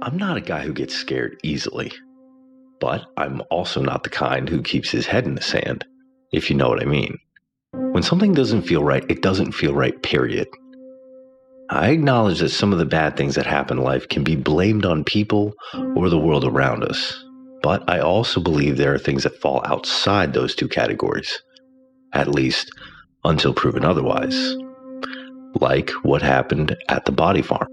I'm not a guy who gets scared easily, but I'm also not the kind who keeps his head in the sand, if you know what I mean. When something doesn't feel right, it doesn't feel right, period. I acknowledge that some of the bad things that happen in life can be blamed on people or the world around us, but I also believe there are things that fall outside those two categories, at least until proven otherwise. Like what happened at the body farm.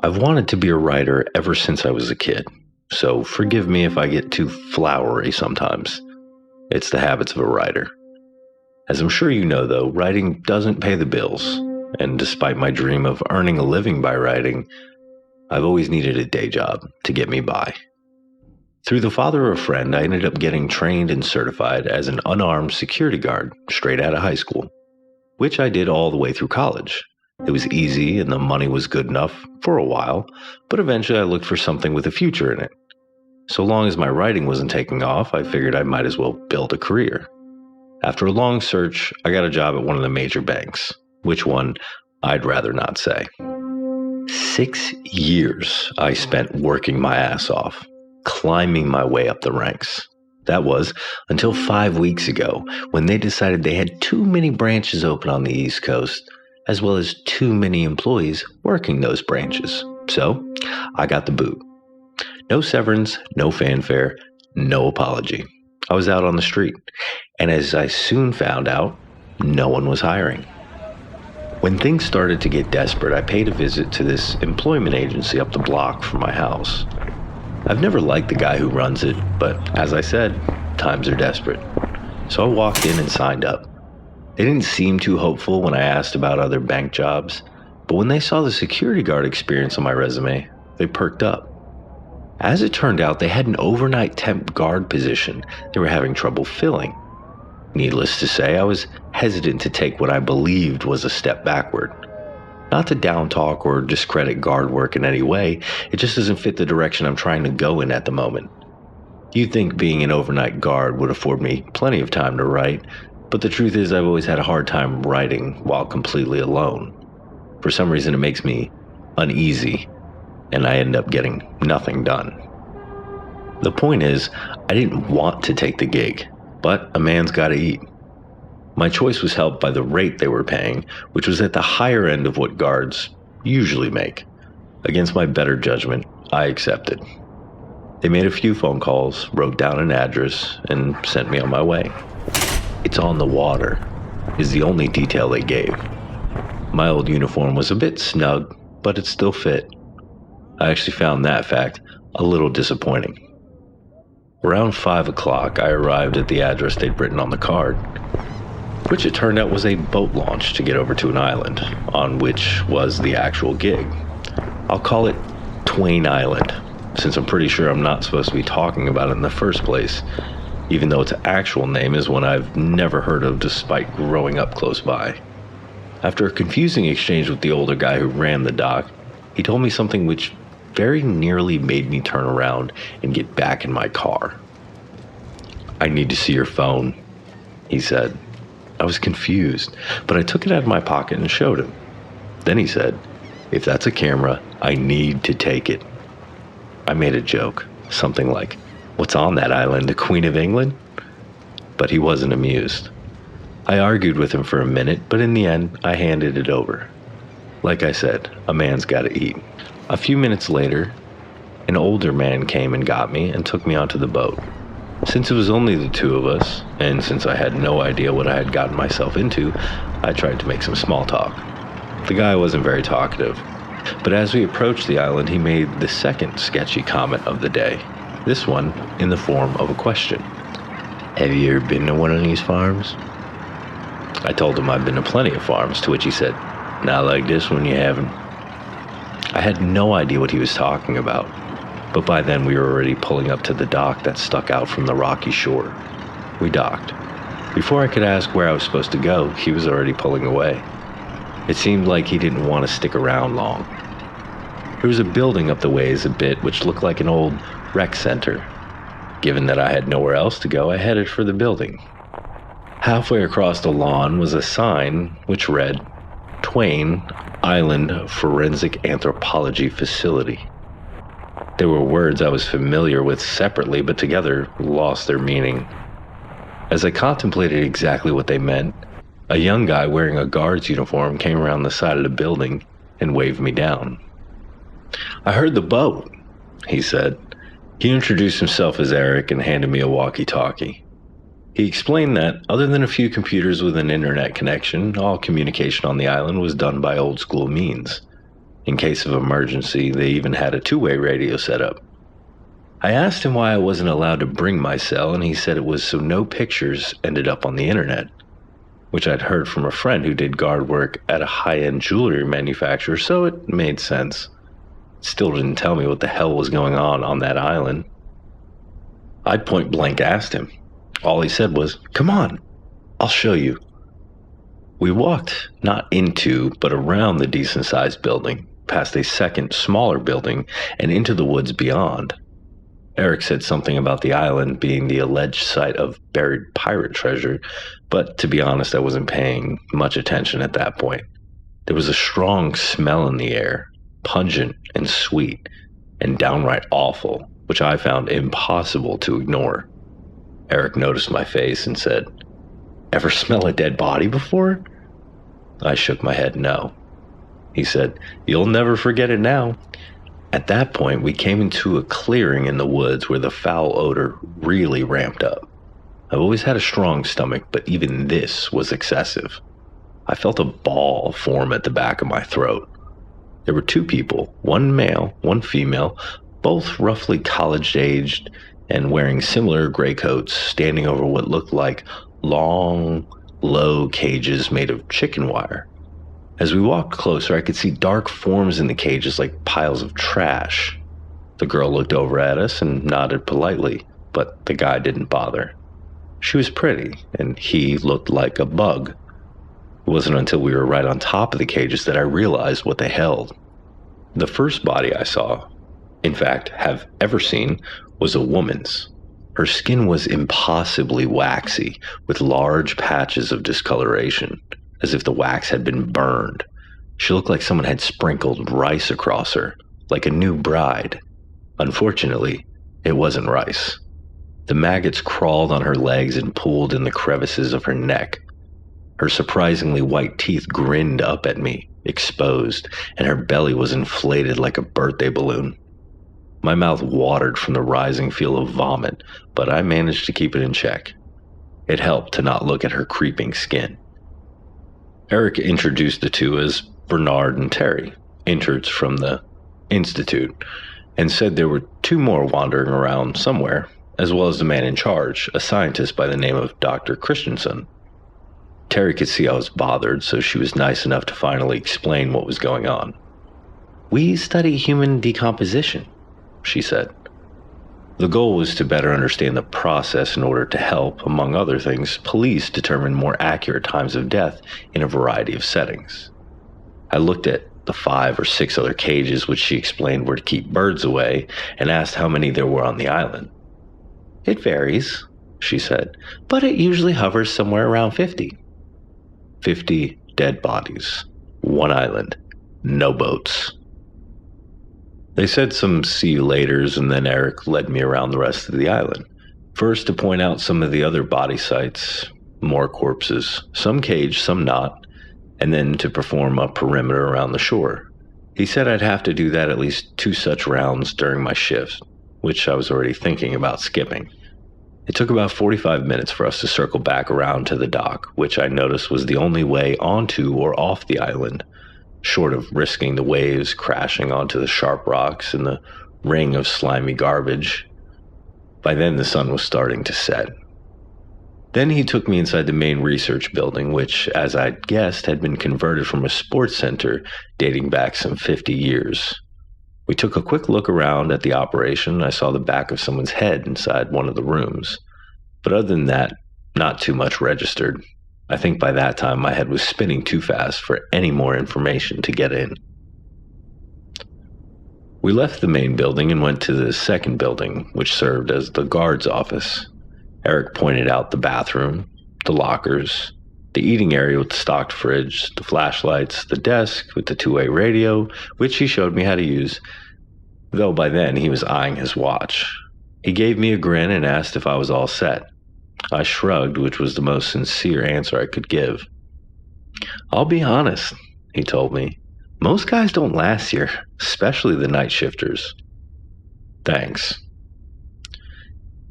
I've wanted to be a writer ever since I was a kid, so forgive me if I get too flowery sometimes. It's the habits of a writer. As I'm sure you know, though, writing doesn't pay the bills, and despite my dream of earning a living by writing, I've always needed a day job to get me by. Through the father of a friend, I ended up getting trained and certified as an unarmed security guard straight out of high school, which I did all the way through college. It was easy and the money was good enough for a while, but eventually I looked for something with a future in it. So long as my writing wasn't taking off, I figured I might as well build a career. After a long search, I got a job at one of the major banks. Which one, I'd rather not say. 6 years I spent working my ass off, climbing my way up the ranks. That was until 5 weeks ago, when they decided they had too many branches open on the East Coast, as well as too many employees working those branches. So I got the boot. No severance, no fanfare, no apology. I was out on the street, and as I soon found out, no one was hiring. When things started to get desperate, I paid a visit to this employment agency up the block from my house. I've never liked the guy who runs it, but as I said, times are desperate. So I walked in and signed up. They didn't seem too hopeful when I asked about other bank jobs, but when they saw the security guard experience on my resume, they perked up. As it turned out, they had an overnight temp guard position they were having trouble filling. Needless to say, I was hesitant to take what I believed was a step backward. Not to downtalk or discredit guard work in any way, it just doesn't fit the direction I'm trying to go in at the moment. You'd think being an overnight guard would afford me plenty of time to write, but the truth is I've always had a hard time writing while completely alone. For some reason it makes me uneasy, and I end up getting nothing done. The point is, I didn't want to take the gig, but a man's gotta eat. My choice was helped by the rate they were paying, which was at the higher end of what guards usually make. Against my better judgment, I accepted. They made a few phone calls, wrote down an address, and sent me on my way. "It's on the water," is the only detail they gave. My old uniform was a bit snug, but it still fit. I actually found that fact a little disappointing. Around 5 o'clock, I arrived at the address they'd written on the card, which it turned out was a boat launch to get over to an island, on which was the actual gig. I'll call it Twain Island, since I'm pretty sure I'm not supposed to be talking about it in the first place, even though its actual name is one I've never heard of despite growing up close by. After a confusing exchange with the older guy who ran the dock, he told me something which very nearly made me turn around and get back in my car. "I need to see your phone," he said. I was confused, but I took it out of my pocket and showed him. Then he said, "If that's a camera, I need to take it." I made a joke, something like, "What's on that island, the Queen of England?" But he wasn't amused. I argued with him for a minute, but in the end, I handed it over. Like I said, a man's gotta eat. A few minutes later, an older man came and got me and took me onto the boat. Since it was only the two of us, and since I had no idea what I had gotten myself into, I tried to make some small talk. The guy wasn't very talkative, but as we approached the island, he made the second sketchy comment of the day, this one in the form of a question. "Have you ever been to one of these farms?" I told him I'd been to plenty of farms, to which he said, "Not like this one, you haven't." I had no idea what he was talking about, but by then we were already pulling up to the dock that stuck out from the rocky shore. We docked. Before I could ask where I was supposed to go, he was already pulling away. It seemed like he didn't want to stick around long. There was a building up the ways a bit which looked like an old rec center. Given that I had nowhere else to go, I headed for the building. Halfway across the lawn was a sign which read, "Twain Island Forensic Anthropology Facility." They were words I was familiar with separately, but together lost their meaning. As I contemplated exactly what they meant, a young guy wearing a guard's uniform came around the side of the building and waved me down. "I heard the boat," he said. He introduced himself as Eric and handed me a walkie-talkie. He explained that, other than a few computers with an internet connection, all communication on the island was done by old-school means. In case of emergency, they even had a two-way radio set up. I asked him why I wasn't allowed to bring my cell, and he said it was so no pictures ended up on the internet, which I'd heard from a friend who did guard work at a high-end jewelry manufacturer, so it made sense. Still didn't tell me what the hell was going on that island. I point blank asked him. All he said was, "Come on, I'll show you." We walked not into, but around the decent-sized building, past a second, smaller building, and into the woods beyond. Eric said something about the island being the alleged site of buried pirate treasure, but to be honest, I wasn't paying much attention at that point. There was a strong smell in the air, pungent and sweet, and downright awful, which I found impossible to ignore. Eric noticed my face and said, "Ever smell a dead body before?" I shook my head no. He said, "You'll never forget it now." At that point, we came into a clearing in the woods where the foul odor really ramped up. I've always had a strong stomach, but even this was excessive. I felt a ball form at the back of my throat. There were two people, one male, one female, both roughly college-aged and wearing similar gray coats, standing over what looked like long, low cages made of chicken wire. As we walked closer, I could see dark forms in the cages like piles of trash. The girl looked over at us and nodded politely, but the guy didn't bother. She was pretty, and he looked like a bug. It wasn't until we were right on top of the cages that I realized what they held. The first body I saw, in fact, have ever seen, was a woman's. Her skin was impossibly waxy, with large patches of discoloration, as if the wax had been burned. She looked like someone had sprinkled rice across her, like a new bride. Unfortunately, it wasn't rice. The maggots crawled on her legs and pooled in the crevices of her neck. Her surprisingly white teeth grinned up at me, exposed, and her belly was inflated like a birthday balloon. My mouth watered from the rising feel of vomit, but I managed to keep it in check. It helped to not look at her creeping skin. Eric introduced the two as Bernard and Terry, interns from the Institute, and said there were two more wandering around somewhere, as well as the man in charge, a scientist by the name of Dr. Christensen. Terry could see I was bothered, so she was nice enough to finally explain what was going on. "We study human decomposition," she said. The goal was to better understand the process in order to help, among other things, police determine more accurate times of death in a variety of settings. I looked at the 5 or 6 other cages which she explained were to keep birds away and asked how many there were on the island. "It varies," she said, "but it usually hovers somewhere around 50. 50 dead bodies. One island. No boats. They said some see you laters, and then Eric led me around the rest of the island. First to point out some of the other body sites, more corpses, some caged, some not, and then to perform a perimeter around the shore. He said I'd have to do that at least 2 such rounds during my shift, which I was already thinking about skipping. It took about 45 minutes for us to circle back around to the dock, which I noticed was the only way onto or off the island, short of risking the waves crashing onto the sharp rocks and the ring of slimy garbage. By then the sun was starting to set. Then he took me inside the main research building, which, as I'd guessed, had been converted from a sports center dating back some 50 years. We took a quick look around at the operation. I saw the back of someone's head inside one of the rooms. But other than that, not too much registered. I think by that time my head was spinning too fast for any more information to get in. We left the main building and went to the second building, which served as the guard's office. Eric pointed out the bathroom, the lockers, the eating area with the stocked fridge, the flashlights, the desk with the two-way radio, which he showed me how to use. though by then he was eyeing his watch. He gave me a grin and asked if I was all set. I shrugged, which was the most sincere answer I could give. "I'll be honest," he told me. "Most guys don't last here, especially the night shifters." "Thanks."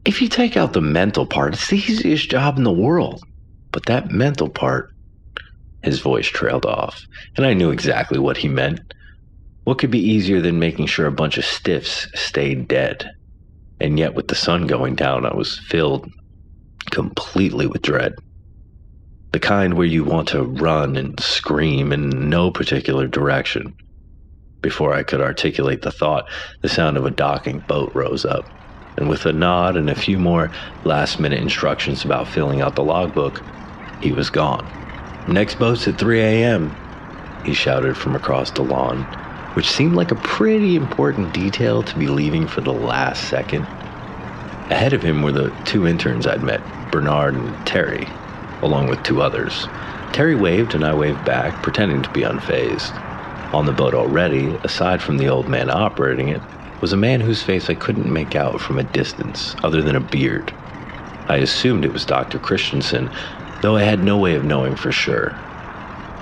"If you take out the mental part, it's the easiest job in the world. But that mental part..." His voice trailed off, and I knew exactly what he meant. What could be easier than making sure a bunch of stiffs stayed dead? And yet with the sun going down, I was filled completely with dread. The kind where you want to run and scream in no particular direction. Before I could articulate the thought, the sound of a docking boat rose up, and with a nod and a few more last-minute instructions about filling out the logbook, he was gone. "Next boat's at 3 a.m., he shouted from across the lawn, which seemed like a pretty important detail to be leaving for the last second. Ahead of him were the two interns I'd met, Bernard and Terry, along with two others. Terry waved and I waved back, pretending to be unfazed. On the boat already, aside from the old man operating it, was a man whose face I couldn't make out from a distance, other than a beard. I assumed it was Dr. Christensen, though I had no way of knowing for sure.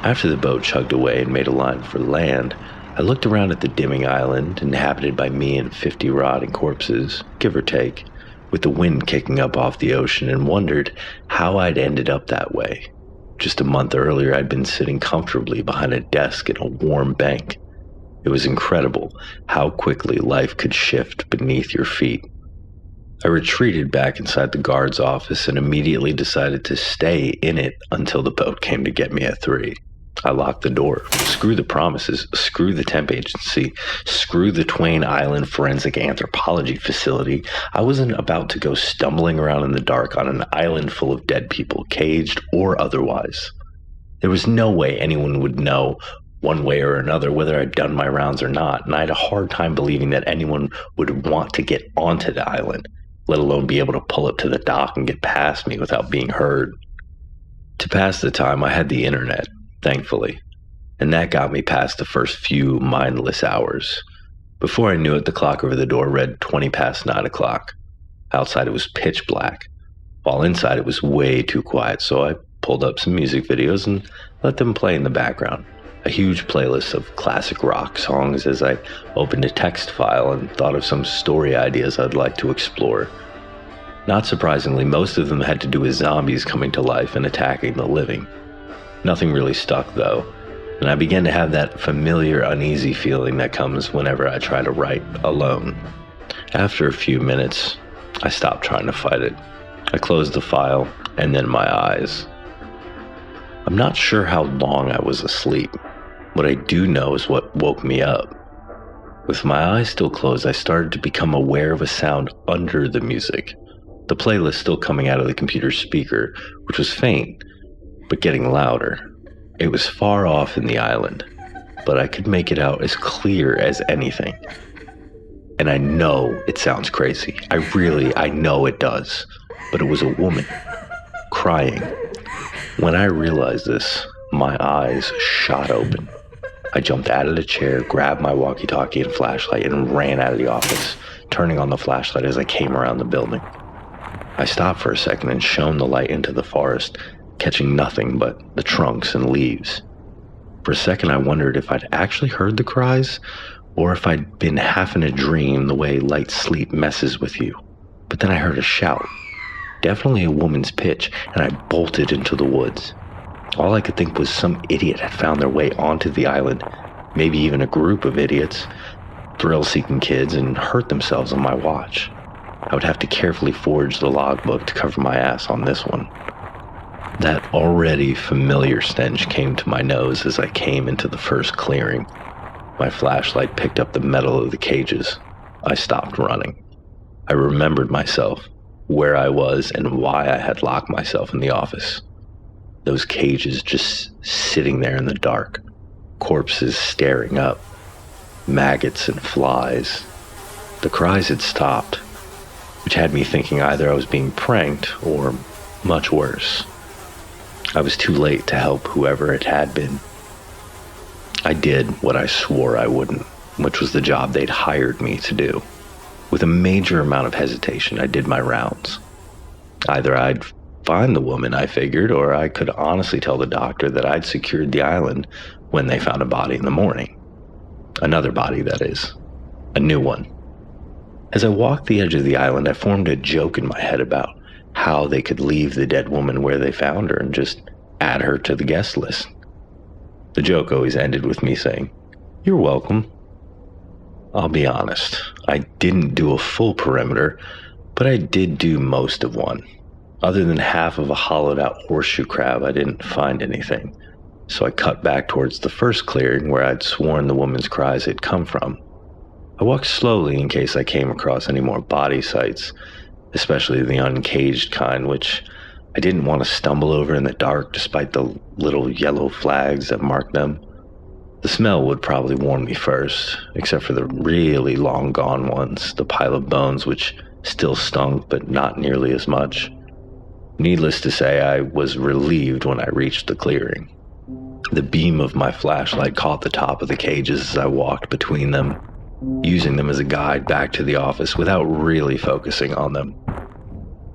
After the boat chugged away and made a line for land, I looked around at the dimming island, inhabited by me and 50 rotting corpses, give or take, with the wind kicking up off the ocean, and wondered how I'd ended up that way. Just a month earlier, I'd been sitting comfortably behind a desk in a warm bank. It was incredible how quickly life could shift beneath your feet. I retreated back inside the guard's office and immediately decided to stay in it until the boat came to get me at 3. I locked the door. Screw the promises, screw the temp agency, screw the Twain Island Forensic Anthropology Facility. I wasn't about to go stumbling around in the dark on an island full of dead people, caged or otherwise. There was no way anyone would know one way or another whether I'd done my rounds or not, and I had a hard time believing that anyone would want to get onto the island, let alone be able to pull up to the dock and get past me without being heard. To pass the time, I had the internet, thankfully, and that got me past the first few mindless hours. Before I knew it, the clock over the door read 20 past 9 o'clock. Outside it was pitch black, while inside it was way too quiet, so I pulled up some music videos and let them play in the background. A huge playlist of classic rock songs as I opened a text file and thought of some story ideas I'd like to explore. Not surprisingly, most of them had to do with zombies coming to life and attacking the living. Nothing really stuck, though, and I began to have that familiar uneasy feeling that comes whenever I try to write alone. After a few minutes, I stopped trying to fight it. I closed the file, and then my eyes. I'm not sure how long I was asleep. What I do know is what woke me up. With my eyes still closed, I started to become aware of a sound under the music. The playlist still coming out of the computer's speaker, which was faint, but getting louder. It was far off in the island, but I could make it out as clear as anything. And I know it sounds crazy. I know it does. But it was a woman, crying. When I realized this, my eyes shot open. I jumped out of the chair, grabbed my walkie-talkie and flashlight, and ran out of the office, turning on the flashlight as I came around the building. I stopped for a second and shone the light into the forest, catching nothing but the trunks and leaves. For a second, I wondered if I'd actually heard the cries, or if I'd been half in a dream the way light sleep messes with you. But then I heard a shout. Definitely a woman's pitch, and I bolted into the woods. All I could think was some idiot had found their way onto the island, maybe even a group of idiots, thrill-seeking kids, and hurt themselves on my watch. I would have to carefully forge the logbook to cover my ass on this one. That already familiar stench came to my nose as I came into the first clearing. My flashlight picked up the metal of the cages. I stopped running. I remembered myself, where I was, and why I had locked myself in the office. Those cages just sitting there in the dark, corpses staring up, maggots and flies. The cries had stopped, which had me thinking either I was being pranked or, much worse, I was too late to help whoever it had been. I did what I swore I wouldn't. which was the job they'd hired me to do. With a major amount of hesitation, I did my rounds. Either I'd find the woman, I figured, or I could honestly tell the doctor that I'd secured the island when they found a body in the morning. Another body, that is. A new one. As I walked the edge of the island, I formed a joke in my head about how they could leave the dead woman where they found her and just add her to the guest list. The joke always ended with me saying, "You're welcome." I'll be honest, I didn't do a full perimeter, but I did do most of one. Other than half of a hollowed out horseshoe crab, I didn't find anything, so I cut back towards the first clearing where I'd sworn the woman's cries had come from. I walked slowly in case I came across any more body sites, especially the uncaged kind, which I didn't want to stumble over in the dark despite the little yellow flags that marked them. The smell would probably warn me first, except for the really long gone ones, the pile of bones which still stunk but not nearly as much. Needless to say, I was relieved when I reached the clearing. The beam of my flashlight caught the top of the cages as I walked between them, using them as a guide back to the office without really focusing on them.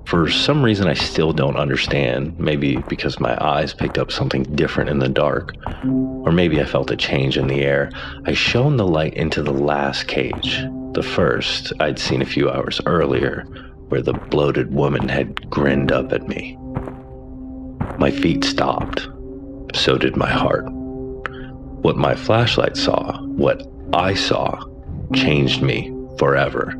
For some reason I still don't understand, maybe because my eyes picked up something different in the dark, or maybe I felt a change in the air, I shone the light into the last cage, the first I'd seen a few hours earlier, where the bloated woman had grinned up at me. My feet stopped. So did my heart. What my flashlight saw, what I saw, changed me forever.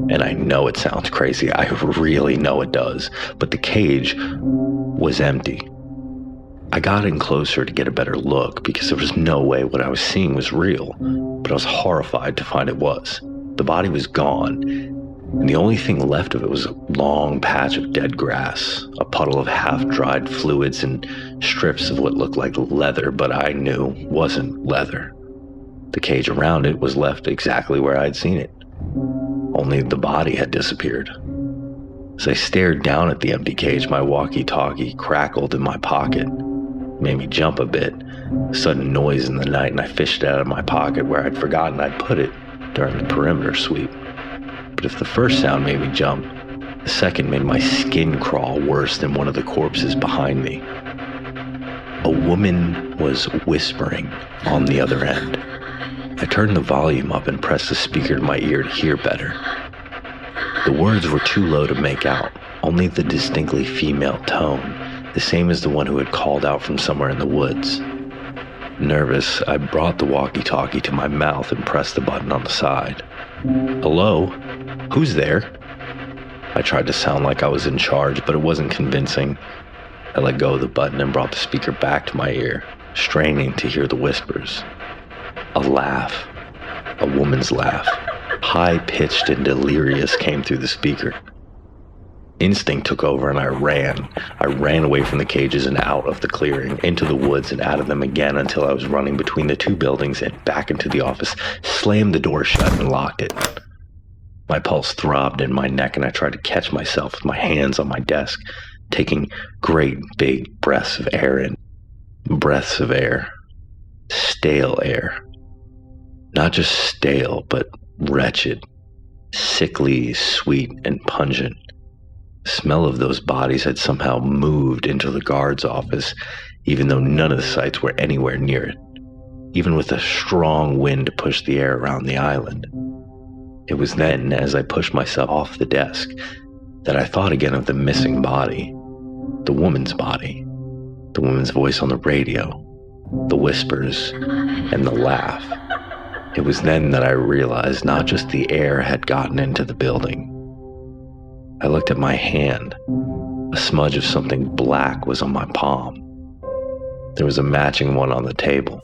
And I know it sounds crazy, I really know it does, but the cage was empty. I got in closer to get a better look because there was no way what I was seeing was real, but I was horrified to find it was. The body was gone, and the only thing left of it was a long patch of dead grass, a puddle of half-dried fluids, and strips of what looked like leather, but I knew wasn't leather. The cage around it was left exactly where I'd seen it. Only the body had disappeared. As I stared down at the empty cage, my walkie-talkie crackled in my pocket. It made me jump a bit. A sudden noise in the night, and I fished it out of my pocket where I'd forgotten I'd put it during the perimeter sweep. But if the first sound made me jump, the second made my skin crawl worse than one of the corpses behind me. A woman was whispering on the other end. I turned the volume up and pressed the speaker to my ear to hear better. The words were too low to make out, only the distinctly female tone, the same as the one who had called out from somewhere in the woods. Nervous, I brought the walkie-talkie to my mouth and pressed the button on the side. "Hello? Who's there?" I tried to sound like I was in charge, but it wasn't convincing. I let go of the button and brought the speaker back to my ear, straining to hear the whispers. A laugh, a woman's laugh, high-pitched and delirious, came through the speaker. Instinct took over and I ran. I ran away from the cages and out of the clearing, into the woods and out of them again until I was running between the two buildings and back into the office, slammed the door shut and locked it. My pulse throbbed in my neck and I tried to catch myself with my hands on my desk, taking great big breaths of air in. Breaths of air. Stale air. Not just stale, but wretched, sickly, sweet, and pungent. The smell of those bodies had somehow moved into the guard's office, even though none of the sites were anywhere near it, even with a strong wind to push the air around the island. It was then, as I pushed myself off the desk, that I thought again of the missing body, the woman's body, the woman's voice on the radio, the whispers, and the laugh. It was then that I realized not just the air had gotten into the building. I looked at my hand. A smudge of something black was on my palm. There was a matching one on the table.